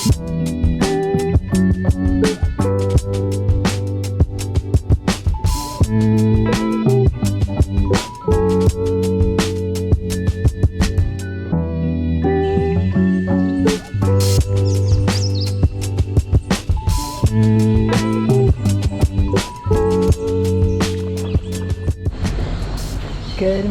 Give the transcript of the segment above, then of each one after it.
Good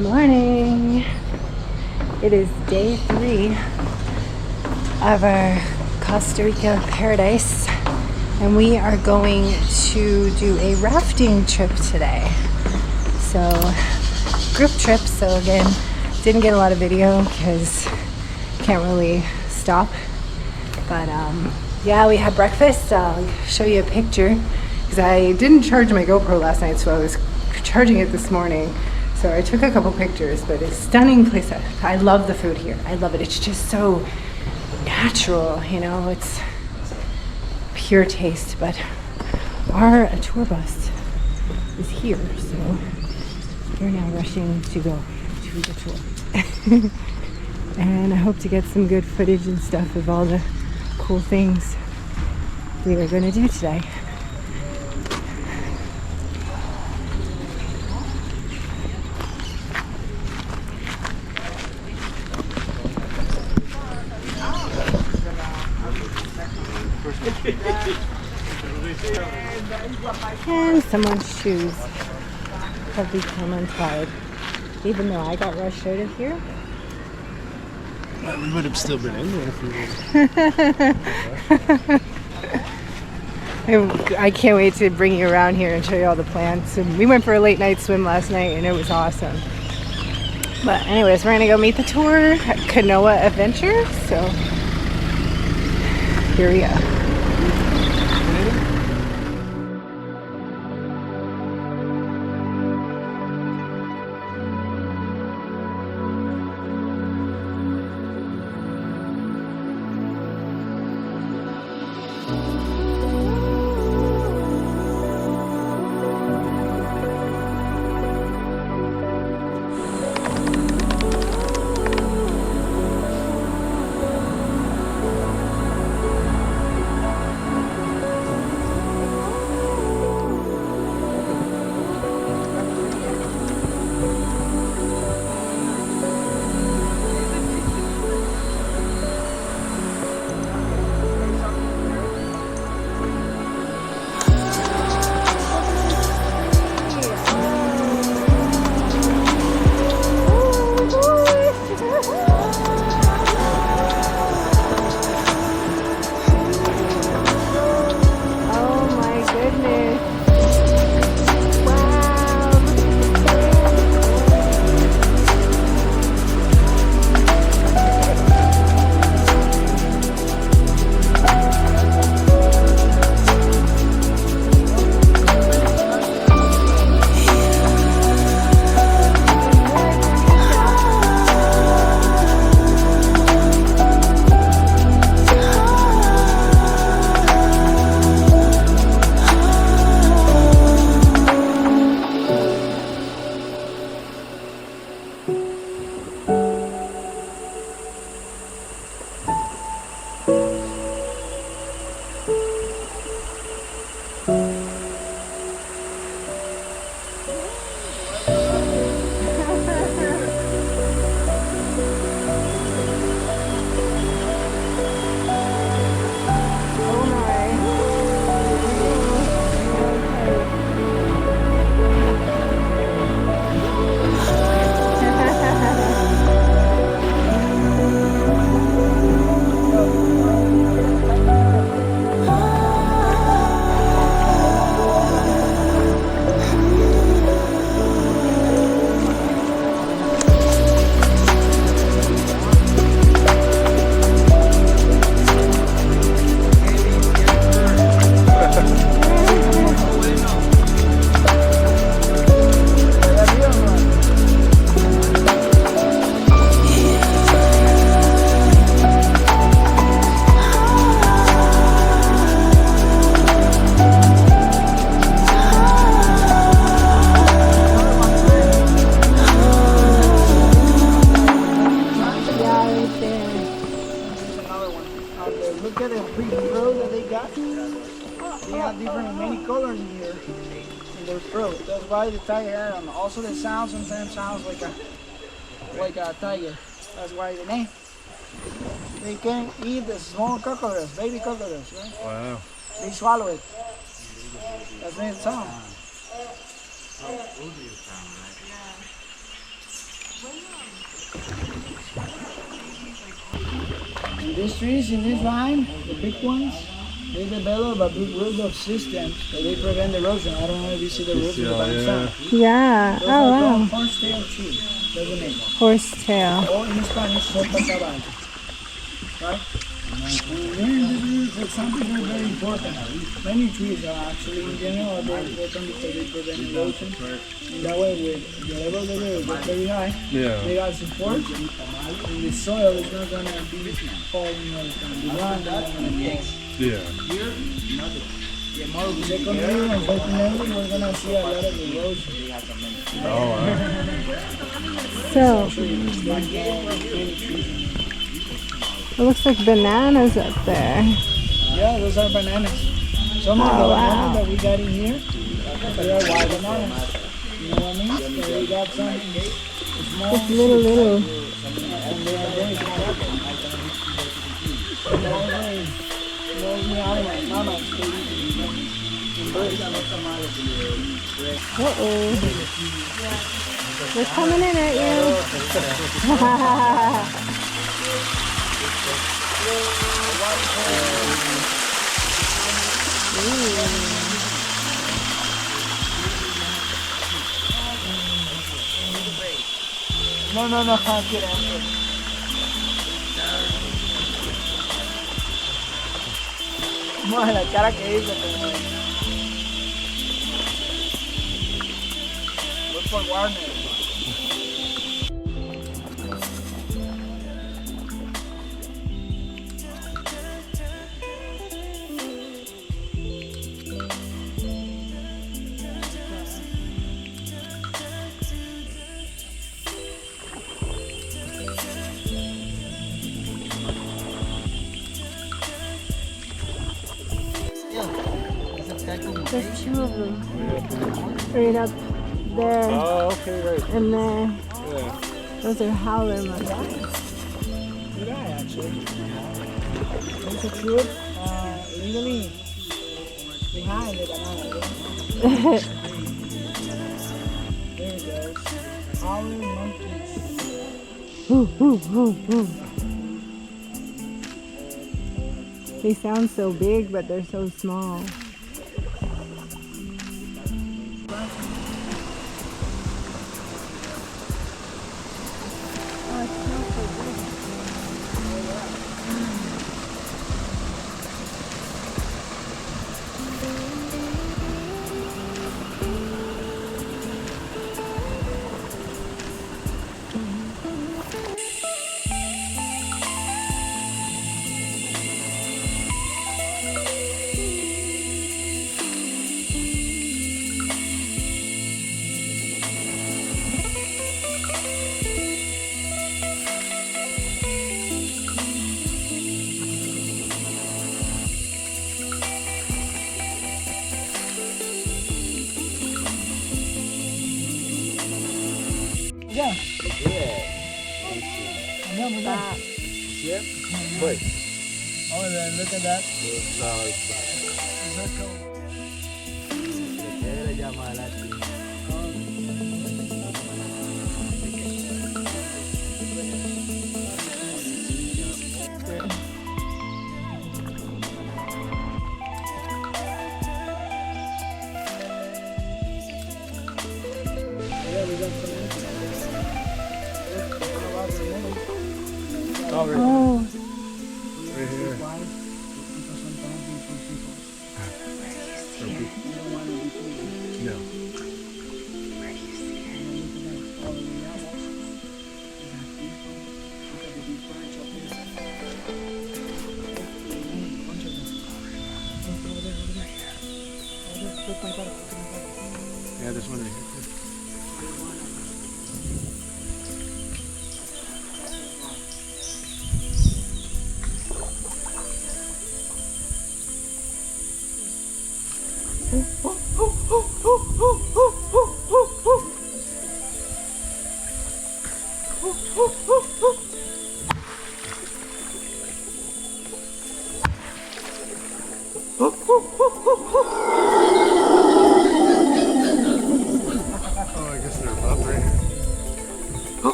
morning. It is day 3 of our Costa Rica paradise, and we are going to do a rafting trip today. So, group trip, so again, didn't get a lot of video because can't really stop. But yeah, we had breakfast. I'll show you a picture because I didn't charge my GoPro last night, so I was charging it this morning. So I took a couple pictures, but it's a stunning place. I love the food here. I love it. It's just so natural, you know, it's pure taste. But our tour bus is here, so we're now rushing to go to the tour. And I hope to get some good footage and stuff of all the cool things we are going to do today. And someone's shoes have become untied. Even though I got rushed out of here. We would have still been in there if we were. I can't wait to bring you around here and show you all the plants. And we went for a late night swim last night and it was awesome. But anyways, we're gonna go meet the tour at Canoa Adventures. So here we go. pretty throat that they got. They have many colors in here in their throat. That's why the tiger Arenal. Also the sound sometimes sounds like a tiger. That's why the name. They can eat the small crocodiles, baby crocodiles, right? Wow. They swallow it. That's the sound. And these trees in this line, the big ones, they develop a big root of systems so they prevent erosion. I don't know if you see the roots in the background. Yeah. Those Oh, are wow. called horsetail trees. That's the name. Horsetail. Or in Spanish, sopa caballo. Right? And for example, they're very important. Many trees are actually in general are very important because they prevent erosion. And that way, with the level of the river gets very high, they got support, and the soil is not going to be falling all the time. The ground is not going to fall. Secondly, unfortunately, we're going to see a lot of erosion. So, it looks like bananas up there. Yeah, those are bananas. Some of the bananas that we got in here, they are wild bananas. You know what I mean? So we got some small, Just little. and they are very small. And those mamas, They're coming in at No, I can't answer. Mira la cara que hizo. Voy por Warner. There's two of them. Right up there. Oh, okay, right. And there. Yeah. Those are howler monkeys. Good eye, actually. There's a truth legally behind the banana. There it goes. Howler monkeys. They sound so big, but they're so small. Yeah. That. Yep. Wait. Oh, then look at that. No, it's Oh. right here. No. Yeah, there's one right here too. Oh, I guess they're above right here.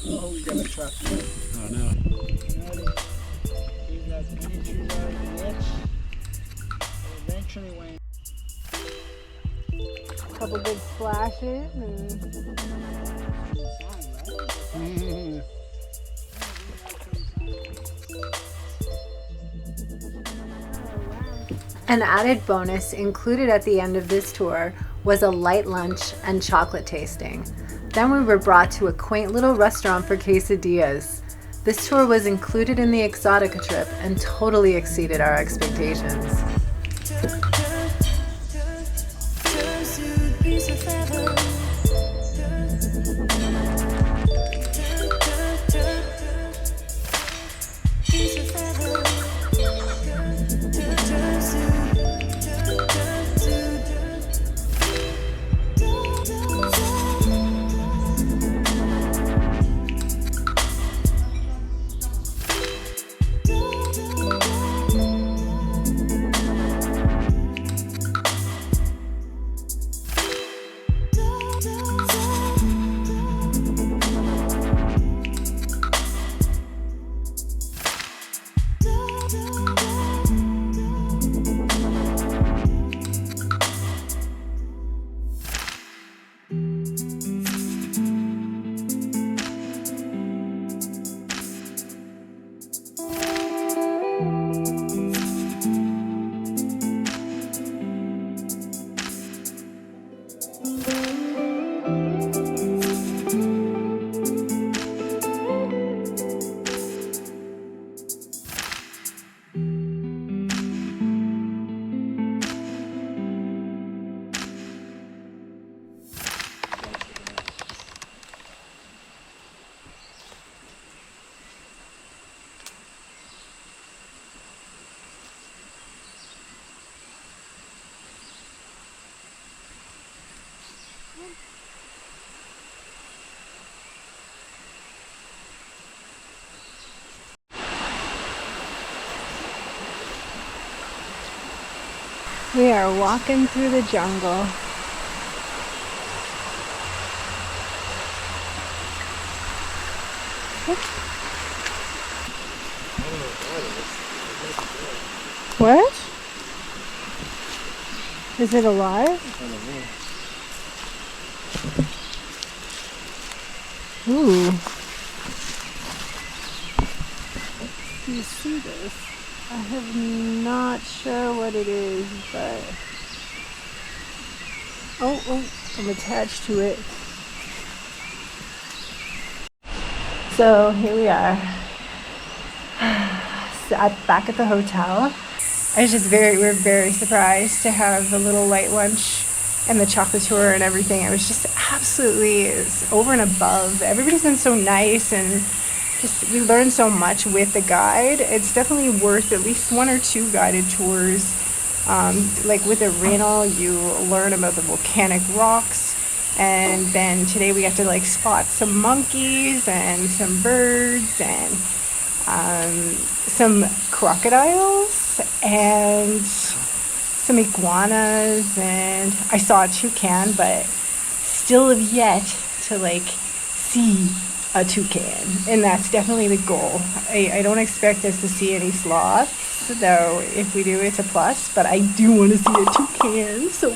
Oh, we got a trap. Oh no. Leave as many trees out of the edge. Eventually when Couple big splashes and an added bonus included at the end of this tour was a light lunch and chocolate tasting. Then we were brought to a quaint little restaurant for quesadillas. This tour was included in the Exotica trip and totally exceeded our expectations. We are walking through the jungle. What? Is it alive? Ooh. Do you see this? I have not sure what it is, but oh, I'm attached to it. So here we are, back at the hotel. We're very surprised to have a little light lunch and the chocolate tour and everything. It was just absolutely over and above. Everybody's been so nice, and we learned so much with the guide. It's definitely worth at least one or two guided tours. Like with Arenal, you learn about the volcanic rocks, and then today we got to spot some monkeys and some birds and some crocodiles and some iguanas, and I saw a toucan, but still have yet to see a toucan, and that's definitely the goal. I don't expect us to see any sloths, though if we do, it's a plus, but I do want to see a toucan, so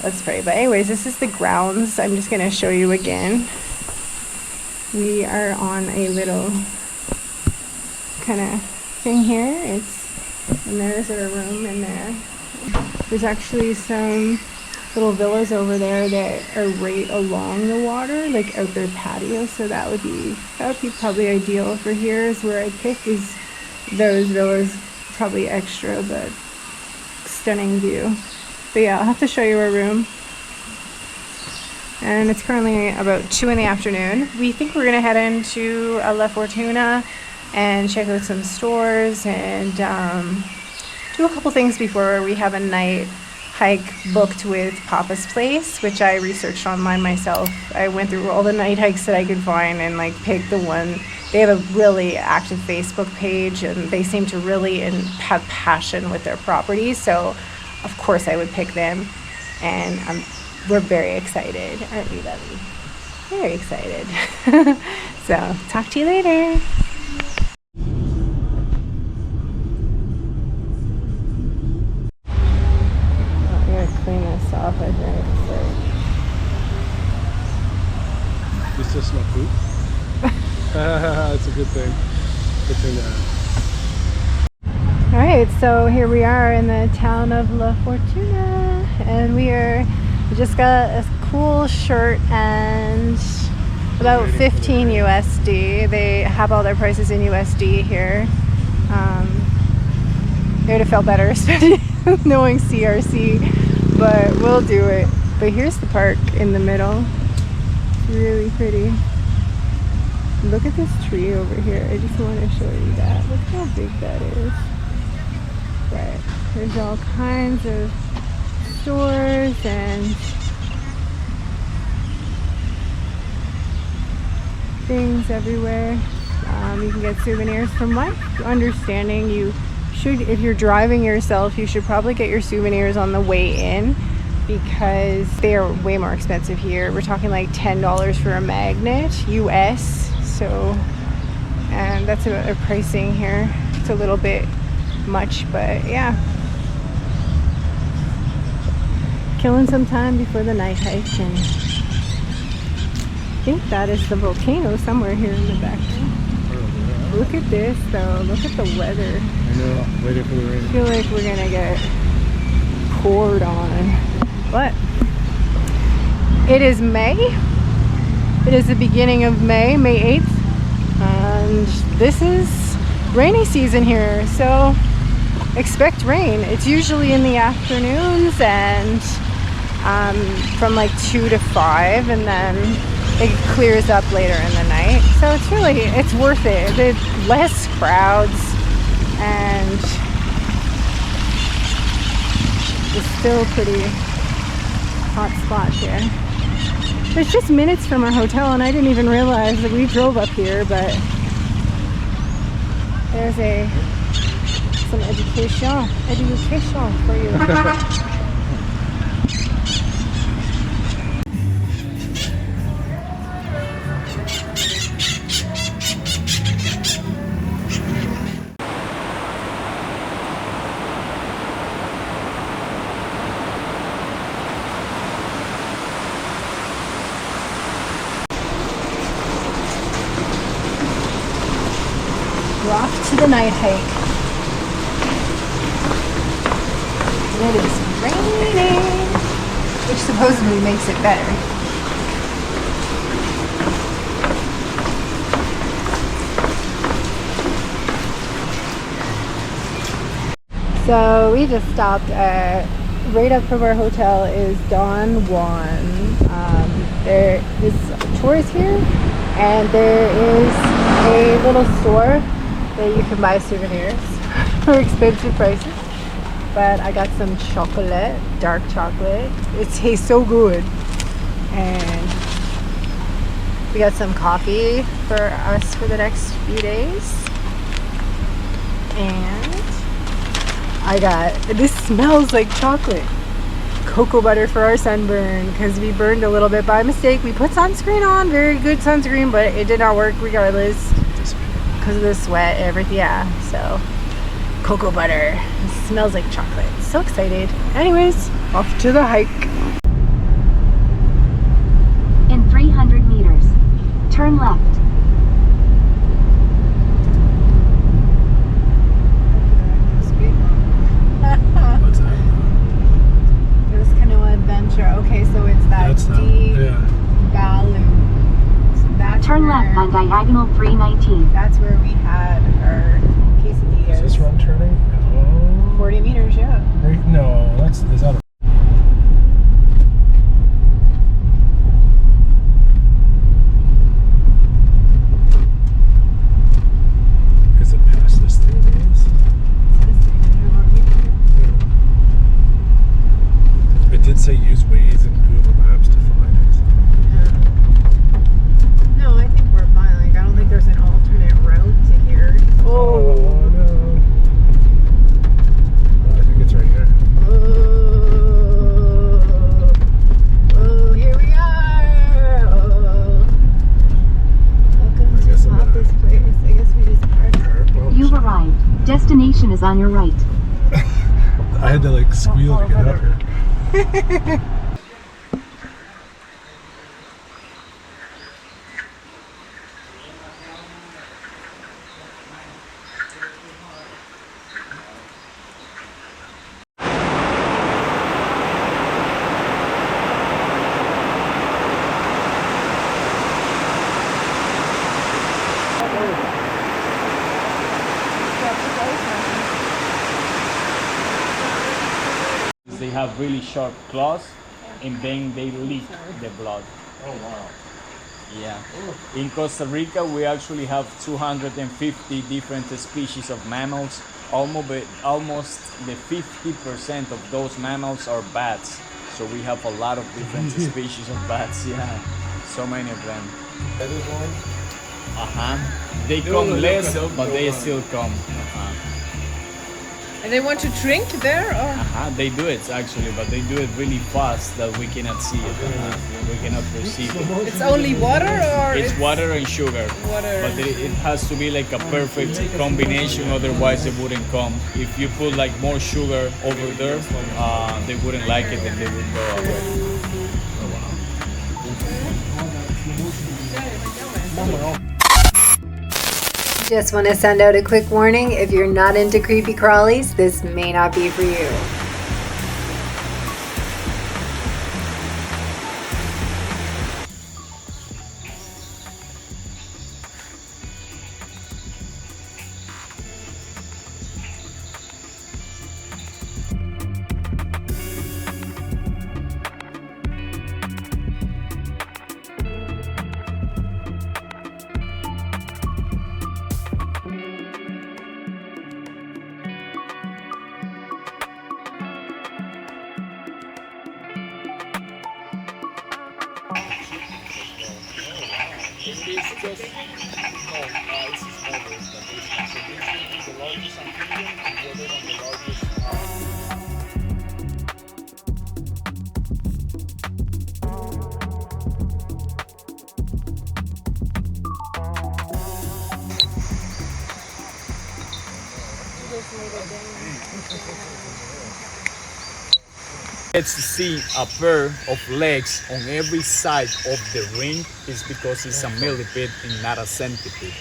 let's pray. But anyways, this is the grounds. I'm just going to show you again. We are on a little kind of thing here. And there's our room in there. There's actually some little villas over there that are right along the water, out their patio, so that would be probably ideal for here. Is where I pick is those villas, probably extra, but stunning view. But yeah, I'll have to show you our room. and it's currently about 2 in the afternoon. We think we're gonna head into La Fortuna and check out some stores and do a couple things before we have a night hike booked with Papa's Place, which I researched online myself. I went through all the night hikes that I could find and like picked the one. They have a really active Facebook page and they seem to really have passion with their property. So of course I would pick them, and we're very excited, aren't we, Lovey? Very excited. So talk to you later. Clean this off, I think. It's just not poop. It's a good thing. Good thing to have. Alright, so here we are in the town of La Fortuna, and we just got a cool shirt and about 15 USD. They have all their prices in USD here. It would have felt better, especially knowing CRC. But we'll do it. But here's the park in the middle. Really pretty. Look at this tree over here. I just want to show you that. Look how big that is. Right. There's all kinds of stores and things everywhere. You can get souvenirs. From my understanding, if you're driving yourself, you should probably get your souvenirs on the way in because they are way more expensive here. We're talking like $10 for a magnet US. So, and that's a pricing here. It's a little bit much, but yeah. Killing some time before the night hike, and I think that is the volcano somewhere here in the background. Look at this though, look at the weather. I know, waiting for the rain. I feel like we're gonna get poured on. But it is May. It is the beginning of May 8th. And this is rainy season here, so expect rain. It's usually in the afternoons and from like 2 to 5, and then it clears up later in the night. So it's worth it. There's less crowds and it's still pretty hot spot here. It's just minutes from our hotel, and I didn't even realize that we drove up here, but there's some education for you. We're off to the night hike. And it is raining, which supposedly makes it better. So we just stopped at, right up from our hotel is Don Juan. There is tours here, and there is a little store that you can buy souvenirs for expensive prices. But I got some chocolate, dark chocolate. It tastes so good. And we got some coffee for us for the next few days. And this smells like chocolate. Cocoa butter for our sunburn, because we burned a little bit by mistake. We put sunscreen on, very good sunscreen, but it did not work regardless. Because of the sweat, everything, yeah. So, cocoa butter. It smells like chocolate. So excited. Anyways, off to the hike. In 300 meters, turn left. What's that? It was Canoa Adventure. Okay, so it's That's not, yeah. Turn left on diagonal 319. That's where we had our quesadillas. Is this wrong turning? No. 40 meters, yeah. No, is that a... ways in Google Maps to find it. No, I think we're fine. Like, I don't think there's an alternate route to here. Oh no. Oh, I think it's right here. Oh, here we are. Oh. Welcome I guess to I'm Papa's place. I guess we just parked. Well, You've arrived. Destination is on your right. I had to like squeal to get up here. They have really sharp claws, and then they lick the blood. Oh wow. Yeah. In Costa Rica, we actually have 250 different species of mammals. Almost the 50% of those mammals are bats. So we have a lot of different species of bats. Yeah, so many of them. They come less, but they still come. And they want to drink there, or? They do it actually, but they do it really fast that we cannot see it. We cannot perceive it. It's only water, or? It's water and sugar. Water. But it has to be like a perfect combination, otherwise it wouldn't come. If you put like more sugar over there, they wouldn't like it and they would go away. Just want to send out a quick warning. If you're not into creepy crawlies, this may not be for you. Gets to see a pair of legs on every side of the ring is because it's a millipede and not a centipede.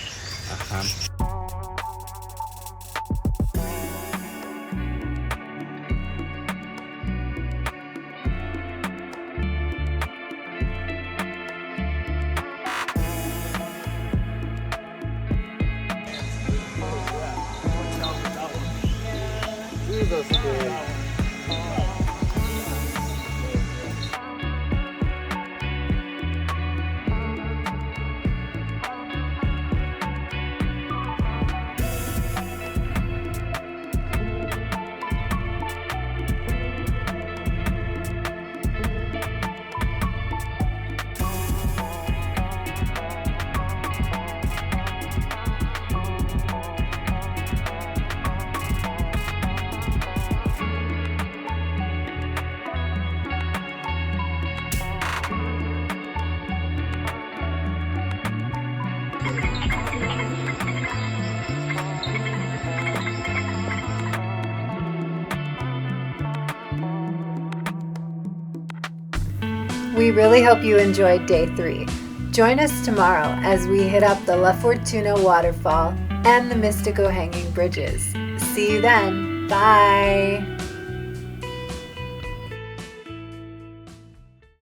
We really hope you enjoyed day 3. Join us tomorrow as we hit up the La Fortuna waterfall and the mystical hanging bridges. See you then. Bye.